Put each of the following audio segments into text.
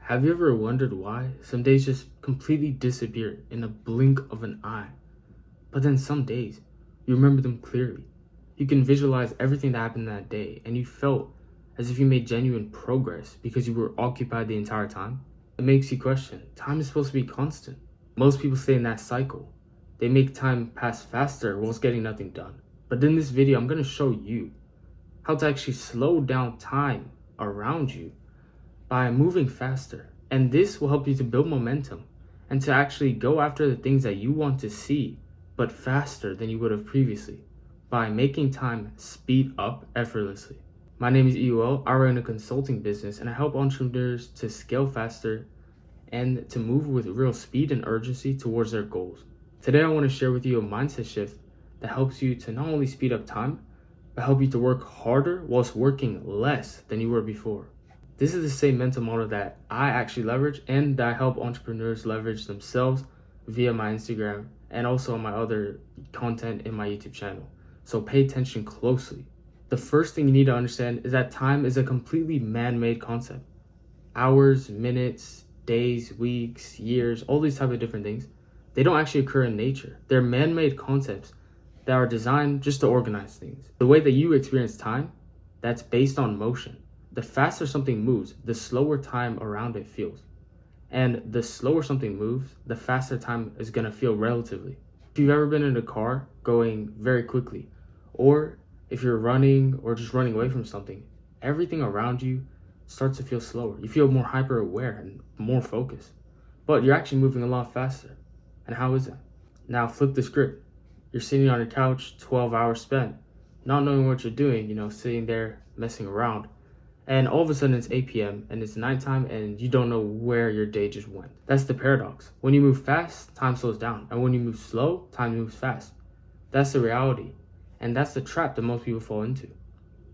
Have you ever wondered why some days just completely disappear in a blink of an eye? But then some days, you remember them clearly. You can visualize everything that happened that day, and you felt as if you made genuine progress because you were occupied the entire time. It makes you question, time is supposed to be constant. Most people stay in that cycle. They make time pass faster whilst getting nothing done. But in this video, I'm going to show you how to actually slow down time around you by moving faster. And this will help you to build momentum and to actually go after the things that you want to see, but faster than you would have previously, by making time speed up effortlessly. My name is EUL. I run a consulting business and I help entrepreneurs to scale faster and to move with real speed and urgency towards their goals. Today, I want to share with you a mindset shift that helps you to not only speed up time, but help you to work harder whilst working less than you were before. This is the same mental model that I actually leverage and that I help entrepreneurs leverage themselves via my Instagram and also my other content in my YouTube channel. So pay attention closely. The first thing you need to understand is that time is a completely man-made concept. Hours, minutes, days, weeks, years, all these type of different things, they don't actually occur in nature. They're man-made concepts that are designed just to organize things. The way that you experience time, that's based on motion. The faster something moves, the slower time around it feels. And the slower something moves, the faster time is gonna feel relatively. If you've ever been in a car going very quickly, or if you're running or just running away from something, everything around you starts to feel slower. You feel more hyper aware and more focused, but you're actually moving a lot faster. And how is that? Now flip the script. You're sitting on your couch, 12 hours spent, not knowing what you're doing, sitting there messing around. And all of a sudden it's 8 p.m. and it's nighttime and you don't know where your day just went. That's the paradox. When you move fast, time slows down. And when you move slow, time moves fast. That's the reality. And that's the trap that most people fall into.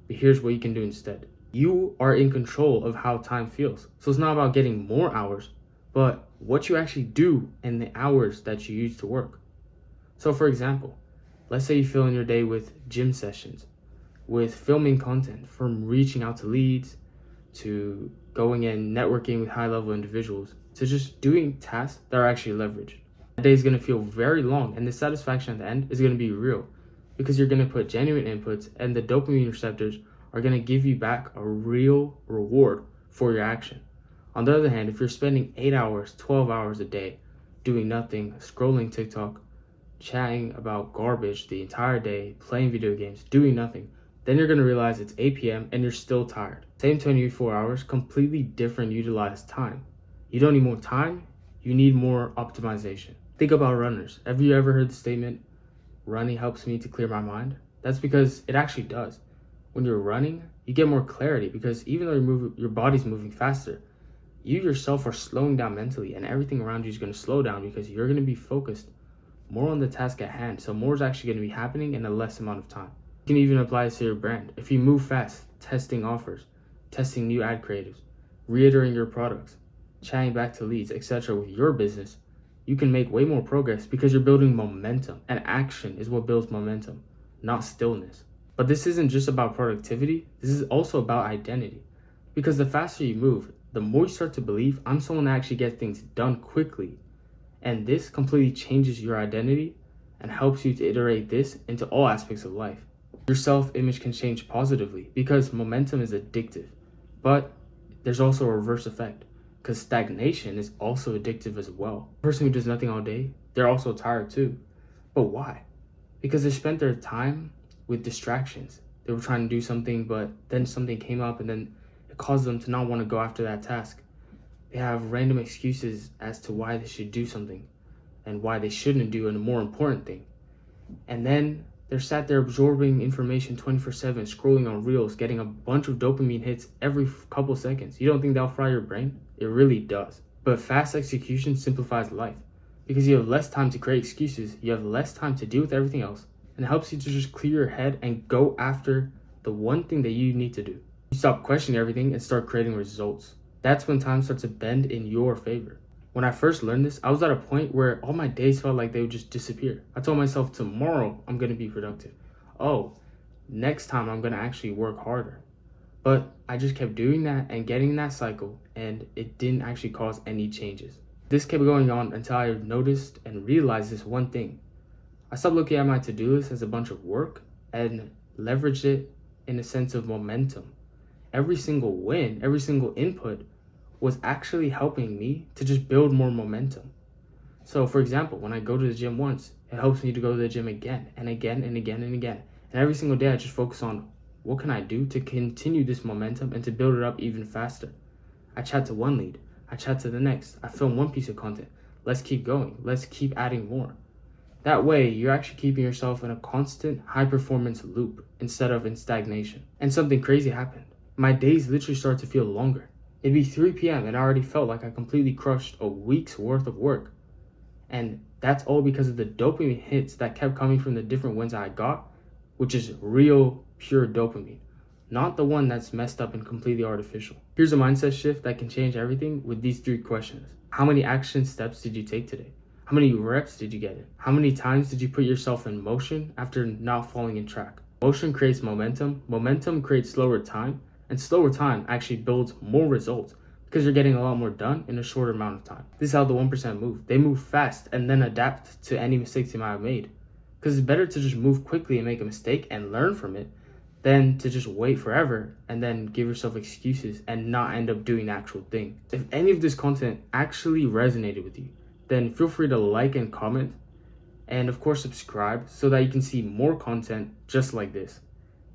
But here's what you can do instead. You are in control of how time feels. So it's not about getting more hours, but what you actually do in the hours that you use to work. So for example, let's say you fill in your day with gym sessions, with filming content, from reaching out to leads, to going and networking with high-level individuals, to just doing tasks that are actually leveraged. That day is going to feel very long, and the satisfaction at the end is going to be real because you're going to put genuine inputs, and the dopamine receptors are going to give you back a real reward for your action. On the other hand, if you're spending 8 hours, 12 hours a day doing nothing, scrolling TikTok, chatting about garbage the entire day, playing video games, doing nothing, then you're going to realize it's 8 p.m. and you're still tired. Same 24 hours, completely different utilized time. You don't need more time, you need more optimization. Think about runners. Have you ever heard the statement, running helps me to clear my mind? That's because it actually does. When you're running, you get more clarity because even though your body's moving faster, you yourself are slowing down mentally and everything around you is going to slow down because you're going to be focused more on the task at hand. So more is actually going to be happening in a less amount of time. You can even apply this to your brand. If you move fast, testing offers, testing new ad creatives, reiterating your products, chatting back to leads, etc. with your business, you can make way more progress because you're building momentum, and action is what builds momentum, not stillness. But this isn't just about productivity, this is also about identity. Because the faster you move, the more you start to believe, I'm someone that actually gets things done quickly. And this completely changes your identity and helps you to iterate this into all aspects of life. Your self-image can change positively because momentum is addictive, but there's also a reverse effect because stagnation is also addictive as well. The person who does nothing all day, they're also tired too. But why? Because they spent their time with distractions. They were trying to do something, but then something came up and then it caused them to not want to go after that task. They have random excuses as to why they should do something and why they shouldn't do a more important thing. And then they're sat there absorbing information 24/7, scrolling on reels, getting a bunch of dopamine hits every couple seconds. You don't think that'll fry your brain? It really does. But fast execution simplifies life because you have less time to create excuses, you have less time to deal with everything else, and it helps you to just clear your head and go after the one thing that you need to do. You stop questioning everything and start creating results. That's when time starts to bend in your favor. When I first learned this, I was at a point where all my days felt like they would just disappear. I told myself tomorrow I'm going to be productive. Oh, next time I'm going to actually work harder. But I just kept doing that and getting in that cycle, and it didn't actually cause any changes. This kept going on until I noticed and realized this one thing. I stopped looking at my to-do list as a bunch of work and leveraged it in a sense of momentum. Every single win, every single input was actually helping me to just build more momentum. So for example, when I go to the gym once, it helps me to go to the gym again and again and again and again. And every single day I just focus on what can I do to continue this momentum and to build it up even faster. I chat to one lead, I chat to the next, I film one piece of content. Let's keep going, let's keep adding more. That way, you're actually keeping yourself in a constant high performance loop instead of in stagnation. And something crazy happened. My days literally started to feel longer. It'd be 3 p.m. and I already felt like I completely crushed a week's worth of work. And that's all because of the dopamine hits that kept coming from the different wins I got, which is real, pure dopamine, not the one that's messed up and completely artificial. Here's a mindset shift that can change everything with these 3 questions. How many action steps did you take today? How many reps did you get in? How many times did you put yourself in motion after not falling in track? Motion creates momentum, momentum creates slower time, and slower time actually builds more results because you're getting a lot more done in a shorter amount of time. This is how the 1% move. They move fast and then adapt to any mistakes they might have made. Because it's better to just move quickly and make a mistake and learn from it than to just wait forever and then give yourself excuses and not end up doing the actual thing. If any of this content actually resonated with you, then feel free to like and comment, and of course subscribe so that you can see more content just like this.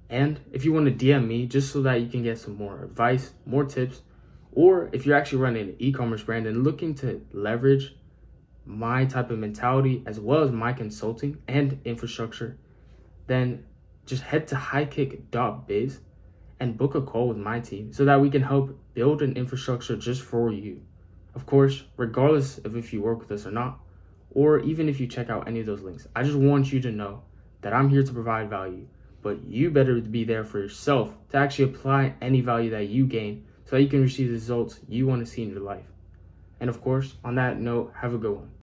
And if you want to DM me just so that you can get some more advice, more tips, or if you're actually running an e-commerce brand and looking to leverage my type of mentality as well as my consulting and infrastructure, then just head to HighKick.biz and book a call with my team so that we can help build an infrastructure just for you. Of course, regardless of if you work with us or not, or even if you check out any of those links, I just want you to know that I'm here to provide value, but you better be there for yourself to actually apply any value that you gain so that you can receive the results you want to see in your life. And of course, on that note, have a good one.